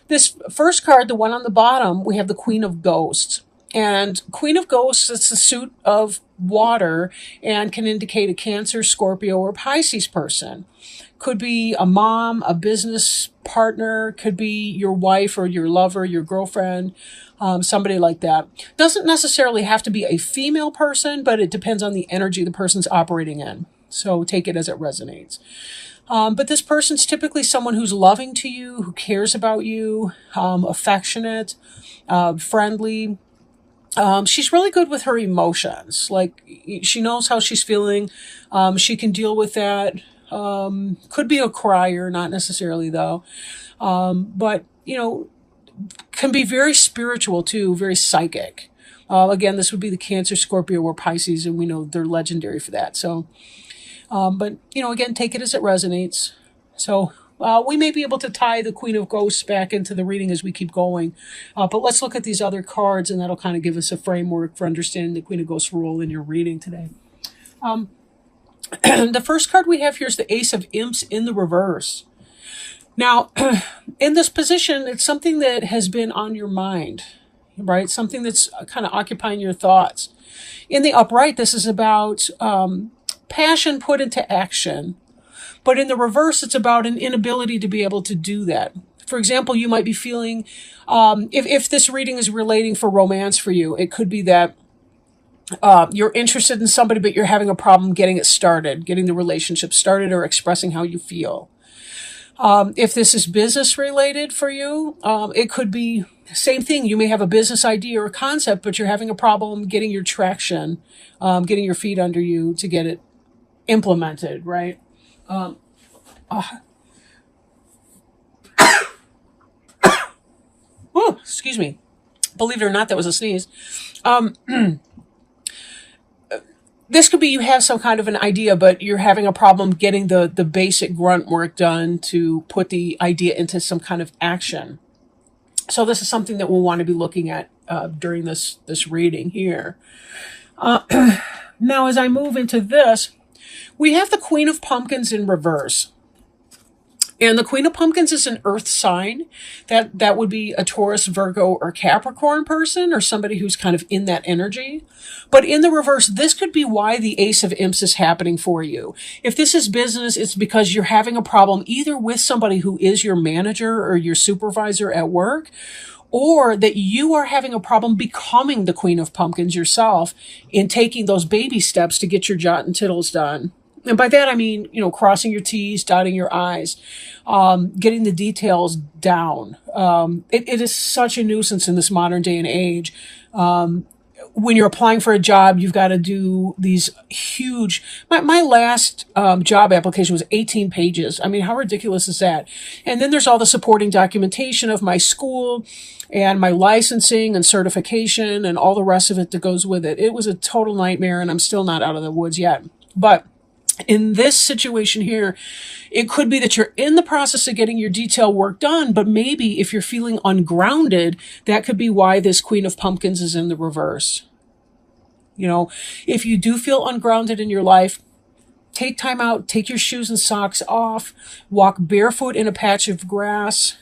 This first card, the one on the bottom, we have the Queen of Ghosts. And Queen of Ghosts, it's the suit of water and can indicate a Cancer, Scorpio, or Pisces person. Could be a mom, a business partner, could be your wife or your lover, your girlfriend, somebody like that. Doesn't necessarily have to be a female person, but it depends on the energy the person's operating in. So take it as it resonates. But this person's typically someone who's loving to you, who cares about you, affectionate, friendly. She's really good with her emotions. Like, she knows how she's feeling. She can deal with that. Could be a crier, not necessarily though. But, can be very spiritual too, very psychic. Again, this would be the Cancer, Scorpio, or Pisces, and we know they're legendary for that. So, but, again, take it as it resonates. So, we may be able to tie the Queen of Ghosts back into the reading as we keep going. But let's look at these other cards, and that'll kind of give us a framework for understanding the Queen of Ghosts' role in your reading today. The first card we have here is the Ace of Imps in the reverse. Now, in this position, it's something that has been on your mind, right? Something that's kind of occupying your thoughts. In the upright, this is about passion put into action. But in the reverse, it's about an inability to be able to do that. For example, you might be feeling, if this reading is relating for romance for you, it could be that you're interested in somebody, but you're having a problem getting it started, getting the relationship started, or expressing how you feel. If this is business related for you, it could be the same thing. You may have a business idea or concept, but you're having a problem getting your traction, getting your feet under you to get it implemented, right? Oh, excuse me. Believe it or not, that was a sneeze. This could be you have some kind of an idea, but you're having a problem getting the basic grunt work done to put the idea into some kind of action. So this is something that we'll want to be looking at during this reading here. Now, as I move into this, we have the Queen of Pumpkins in reverse. And the Queen of Pumpkins is an earth sign. That would be a Taurus, Virgo, or Capricorn person, or somebody who's kind of in that energy. But in the reverse, this could be why the Ace of Imps is happening for you. If this is business, it's because you're having a problem either with somebody who is your manager or your supervisor at work, or that you are having a problem becoming the Queen of Pumpkins yourself in taking those baby steps to get your jot and tittles done. And by that, I mean, crossing your T's, dotting your I's, getting the details down. It is such a nuisance in this modern day and age. When you're applying for a job, you've got to do these huge, my last job application was 18 pages. I mean, how ridiculous is that? And then there's all the supporting documentation of my school and my licensing and certification and all the rest of it that goes with it. It was a total nightmare, and I'm still not out of the woods yet. But in this situation here, it could be that you're in the process of getting your detail work done, but maybe if you're feeling ungrounded, that could be why this Queen of Pumpkins is in the reverse. If you do feel ungrounded in your life, take time out, take your shoes and socks off, walk barefoot in a patch of grass,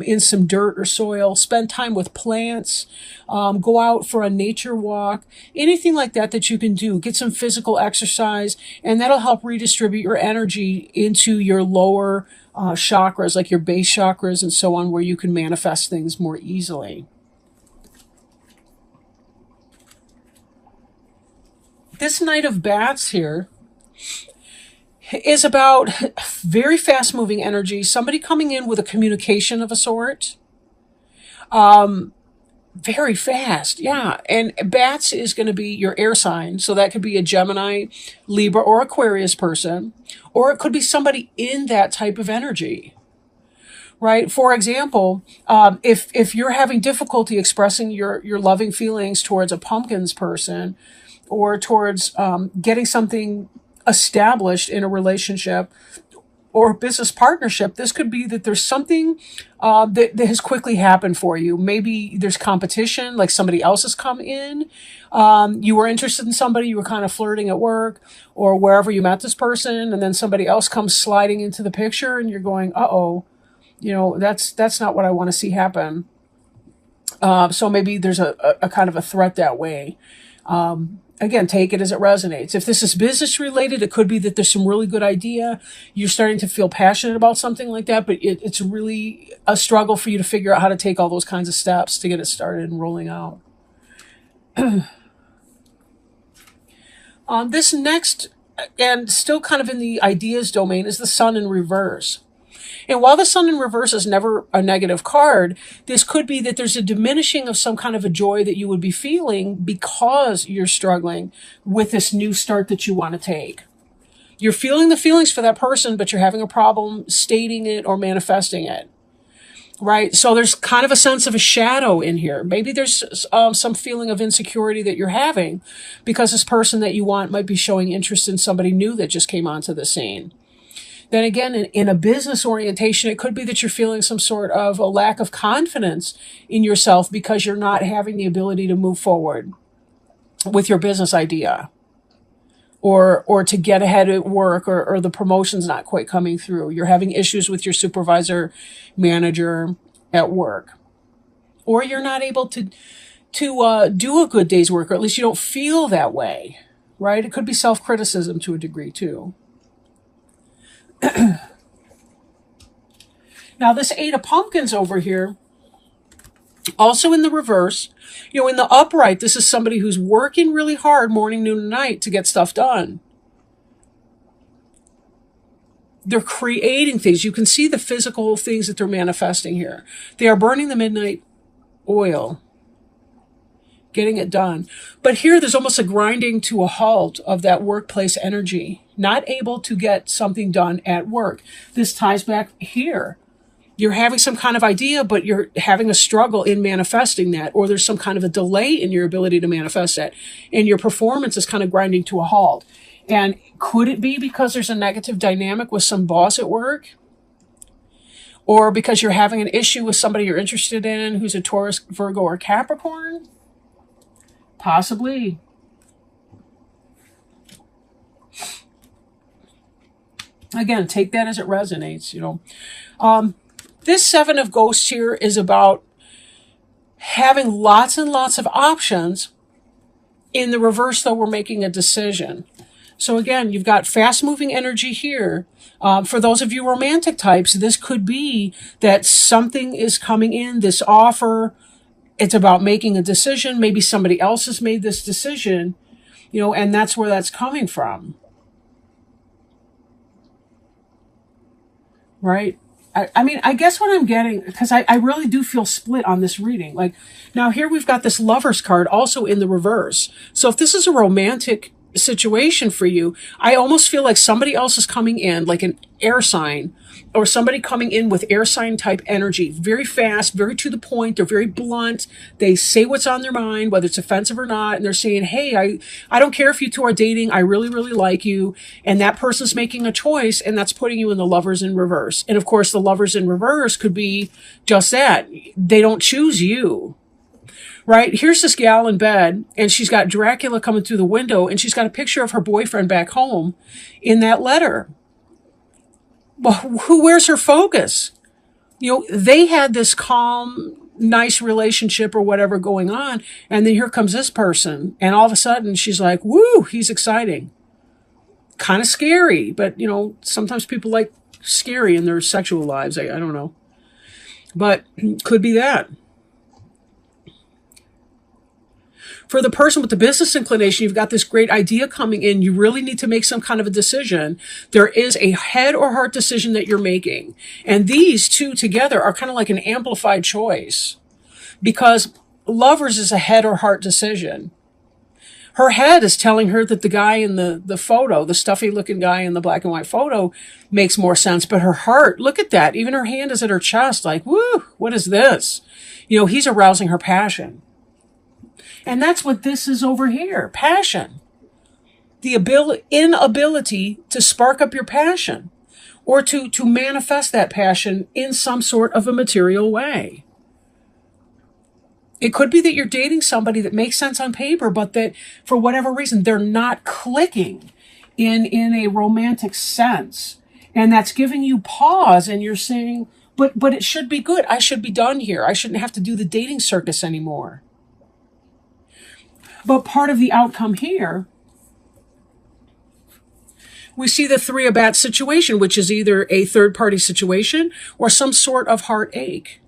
in some dirt or soil, spend time with plants, go out for a nature walk, anything like that you can do. Get some physical exercise, and that'll help redistribute your energy into your lower chakras, like your base chakras and so on, where you can manifest things more easily. This Knight of Bats here is about very fast-moving energy, somebody coming in with a communication of a sort. Very fast, yeah. And Bats is going to be your air sign, so that could be a Gemini, Libra, or Aquarius person, or it could be somebody in that type of energy, right? For example, if you're having difficulty expressing your loving feelings towards a pumpkins person, or towards getting something established in a relationship or business partnership, this could be that there's something that has quickly happened for you. Maybe there's competition, like somebody else has come in. You were interested in somebody, you were kind of flirting at work or wherever you met this person, and then somebody else comes sliding into the picture, and you're going, uh-oh. That's not what I want to see happen. So maybe there's a kind of a threat that way. Again, take it as it resonates. If this is business related, it could be that there's some really good idea. You're starting to feel passionate about something like that, but it's really a struggle for you to figure out how to take all those kinds of steps to get it started and rolling out. This next, and still kind of in the ideas domain, is the Sun in reverse. And while the Sun in reverse is never a negative card, this could be that there's a diminishing of some kind of a joy that you would be feeling because you're struggling with this new start that you want to take. You're feeling the feelings for that person, but you're having a problem stating it or manifesting it. Right? So there's kind of a sense of a shadow in here. Maybe there's some feeling of insecurity that you're having because this person that you want might be showing interest in somebody new that just came onto the scene. Then again, in a business orientation, it could be that you're feeling some sort of a lack of confidence in yourself because you're not having the ability to move forward with your business idea, or to get ahead at work, or the promotion's not quite coming through. You're having issues with your supervisor, manager at work, or you're not able to do a good day's work, or at least you don't feel that way, right? It could be self-criticism to a degree too. Now, this Eight of Pumpkins over here, also in the reverse, in the upright, this is somebody who's working really hard morning, noon, and night to get stuff done. They're creating things. You can see the physical things that they're manifesting here. They are burning the midnight oil, getting it done. But here there's almost a grinding to a halt of that workplace energy, not able to get something done at work. This ties back here. You're having some kind of idea, but you're having a struggle in manifesting that, or there's some kind of a delay in your ability to manifest that, and your performance is kind of grinding to a halt. And could it be because there's a negative dynamic with some boss at work? Or because you're having an issue with somebody you're interested in who's a Taurus, Virgo, or Capricorn? Possibly. Again, take that as it resonates, This Seven of Ghosts here is about having lots and lots of options. In the reverse, though, we're making a decision. So again, you've got fast-moving energy here. For those of you romantic types, this could be that something is coming in, this offer. It's about making a decision. Maybe somebody else has made this decision, and that's where that's coming from. Right? I guess what I'm getting, because I really do feel split on this reading. Like, now here we've got this Lover's card also in the reverse. So if this is a romantic situation for you, I almost feel like somebody else is coming in, like an air sign, or somebody coming in with air sign type energy, very fast, very to the point. They're very blunt. They say what's on their mind, whether it's offensive or not. And they're saying, hey, I don't care if you two are dating. I really, really like you. And that person's making a choice, and that's putting you in the Lovers in reverse. And of course, the Lovers in reverse could be just that. They don't choose you. Right? Here's this gal in bed, and she's got Dracula coming through the window, and she's got a picture of her boyfriend back home in that letter. Well, where's her focus? They had this calm, nice relationship or whatever going on, and then here comes this person, and all of a sudden she's like, woo, he's exciting. Kind of scary, but, sometimes people like scary in their sexual lives. I don't know. But could be that. For the person with the business inclination, you've got this great idea coming in. You really need to make some kind of a decision. There is a head or heart decision that you're making. And these two together are kind of like an amplified choice, because Lovers is a head or heart decision. Her head is telling her that the guy in the photo, the stuffy looking guy in the black and white photo, makes more sense. But her heart, look at that. Even her hand is at her chest like, woo, what is this? He's arousing her passion. And that's what this is over here, passion. The inability to spark up your passion, or to manifest that passion in some sort of a material way. It could be that you're dating somebody that makes sense on paper, but that for whatever reason, they're not clicking in a romantic sense. And that's giving you pause, and you're saying, But it should be good. I should be done here. I shouldn't have to do the dating circus anymore. But part of the outcome here, we see the three of bats situation, which is either a third party situation or some sort of heartache.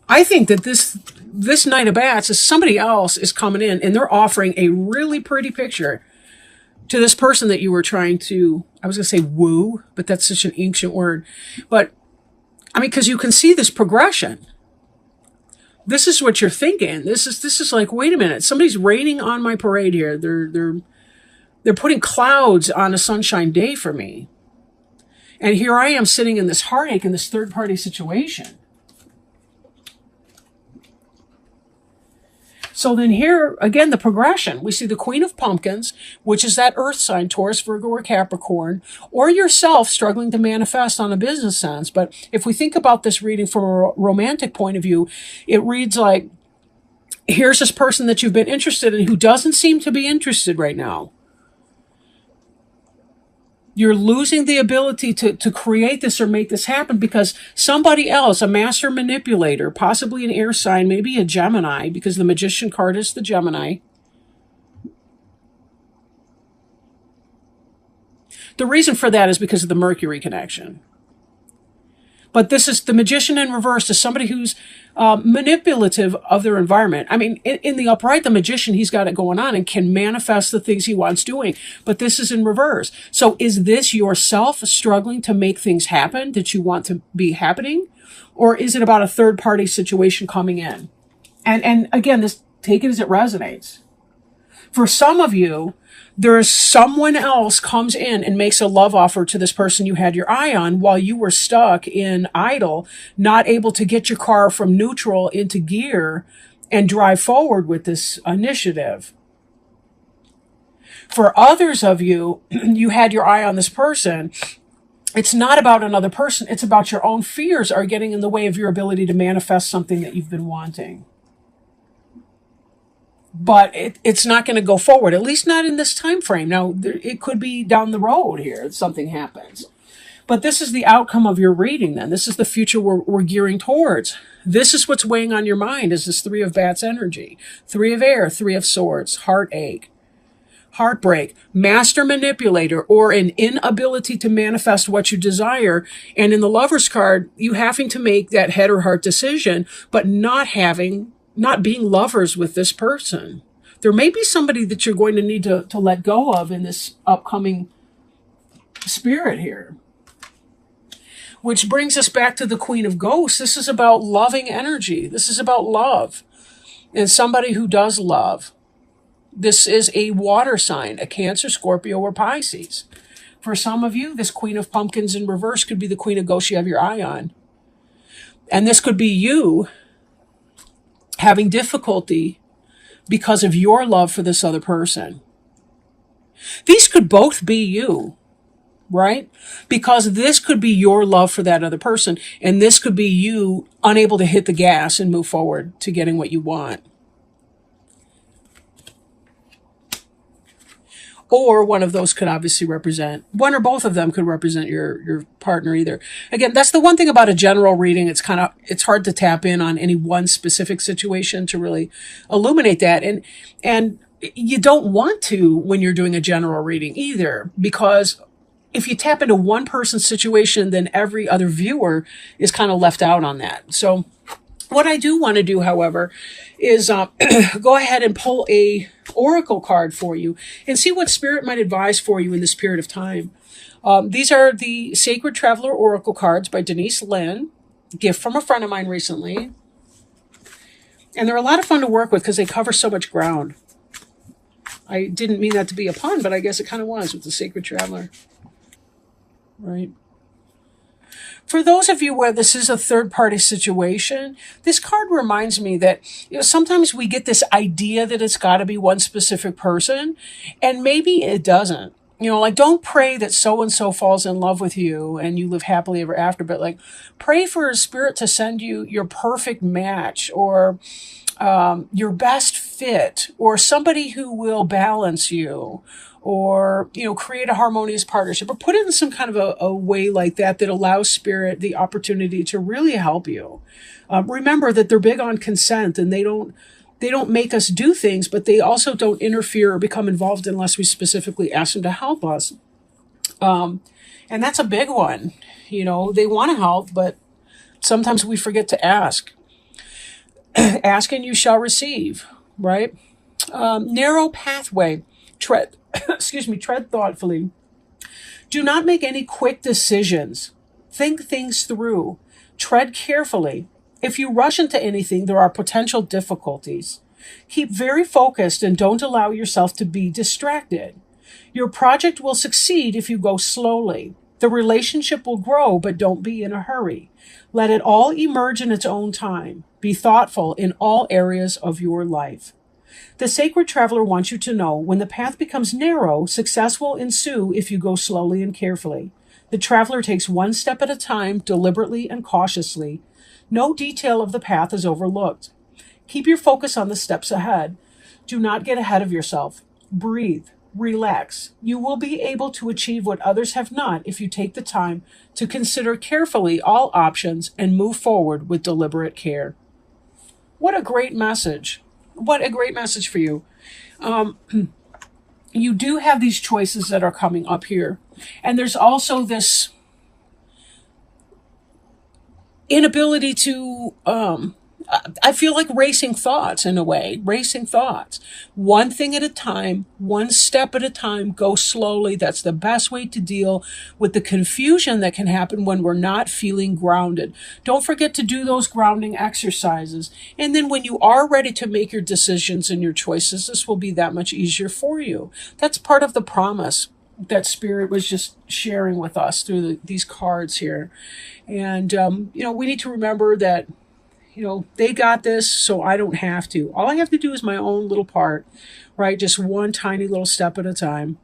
I think that this Knight of Bats is somebody else is coming in and they're offering a really pretty picture to this person that you were trying to, I was going to say woo, but that's such an ancient word. But I mean, because you can see this progression. This is what you're thinking. This is like, wait a minute, somebody's raining on my parade here. They're putting clouds on a sunshine day for me. And here I am sitting in this heartache in this third party situation. So then here, again, the progression. We see the Queen of Pumpkins, which is that earth sign, Taurus, Virgo, or Capricorn, or yourself struggling to manifest on a business sense. But if we think about this reading from a romantic point of view, it reads like, here's this person that you've been interested in who doesn't seem to be interested right now. You're losing the ability to create this or make this happen because somebody else, a master manipulator, possibly an air sign, maybe a Gemini, because the Magician card is the Gemini. The reason for that is because of the Mercury connection. But this is the Magician in reverse is somebody who's manipulative of their environment. I mean, in the upright, the Magician, he's got it going on and can manifest the things he wants doing. But this is in reverse. So is this yourself struggling to make things happen that you want to be happening? Or is it about a third party situation coming in? And again, this, take it as it resonates. For some of you, there is someone else comes in and makes a love offer to this person you had your eye on while you were stuck in idle, not able to get your car from neutral into gear and drive forward with this initiative. For others of you, you had your eye on this person. It's not about another person. It's about your own fears are getting in the way of your ability to manifest something that you've been wanting. But it's not going to go forward, at least not in this time frame. Now, it could be down the road here that something happens. But this is the outcome of your reading then. This is the future we're gearing towards. This is what's weighing on your mind is this Three of Bats energy. Three of Air, Three of Swords, heartache, heartbreak, master manipulator, or an inability to manifest what you desire. And in the Lover's card, you having to make that head or heart decision, but not being lovers with this person. There may be somebody that you're going to need to let go of in this upcoming spirit here. Which brings us back to the Queen of Ghosts. This is about loving energy. This is about love. And somebody who does love. This is a water sign, a Cancer, Scorpio, or Pisces. For some of you, this Queen of Pumpkins in reverse could be the Queen of Ghosts you have your eye on. And this could be you having difficulty because of your love for this other person. These could both be you, right? Because this could be your love for that other person, and this could be you unable to hit the gas and move forward to getting what you want. Or one of those could obviously represent, one or both of them could represent your partner either. Again, that's the one thing about a general reading. It's hard to tap in on any one specific situation to really illuminate that. And you don't want to when you're doing a general reading either, because if you tap into one person's situation, then every other viewer is kind of left out on that. So what I do want to do, however, is go ahead and pull a oracle card for you and see what Spirit might advise for you in this period of time. These are the Sacred Traveler Oracle cards by Denise Lynn, gift from a friend of mine recently. And they're a lot of fun to work with because they cover so much ground. I didn't mean that to be a pun, but I guess it kind of was with the Sacred Traveler. Right? For those of you where this is a third-party situation, this card reminds me that sometimes we get this idea that it's got to be one specific person, and maybe it doesn't. Like don't pray that so-and-so falls in love with you and you live happily ever after, but like pray for a spirit to send you your perfect match or your best fit or somebody who will balance you or, create a harmonious partnership, or put it in some kind of a way like that that allows spirit the opportunity to really help you. Remember that they're big on consent, and they don't make us do things, but they also don't interfere or become involved unless we specifically ask them to help us. And that's a big one. They want to help, but sometimes we forget to ask. Ask and you shall receive, right? Narrow pathway. Tread, tread thoughtfully. Do not make any quick decisions. Think things through. Tread carefully. If you rush into anything, there are potential difficulties. Keep very focused and don't allow yourself to be distracted. Your project will succeed if you go slowly. The relationship will grow, but don't be in a hurry. Let it all emerge in its own time. Be thoughtful in all areas of your life. The sacred traveler wants you to know when the path becomes narrow, success will ensue if you go slowly and carefully. The traveler takes one step at a time, deliberately and cautiously. No detail of the path is overlooked. Keep your focus on the steps ahead. Do not get ahead of yourself. Breathe. Relax. You will be able to achieve what others have not if you take the time to consider carefully all options and move forward with deliberate care. What a great message. What a great message for you. You do have these choices that are coming up here. And there's also this inability to, I feel like racing thoughts in a way, racing thoughts. One thing at a time, one step at a time, go slowly. That's the best way to deal with the confusion that can happen when we're not feeling grounded. Don't forget to do those grounding exercises. And then when you are ready to make your decisions and your choices, this will be that much easier for you. That's part of the promise that Spirit was just sharing with us through these cards here. And, we need to remember that, they got this, so I don't have to. All I have to do is my own little part, right? Just one tiny little step at a time.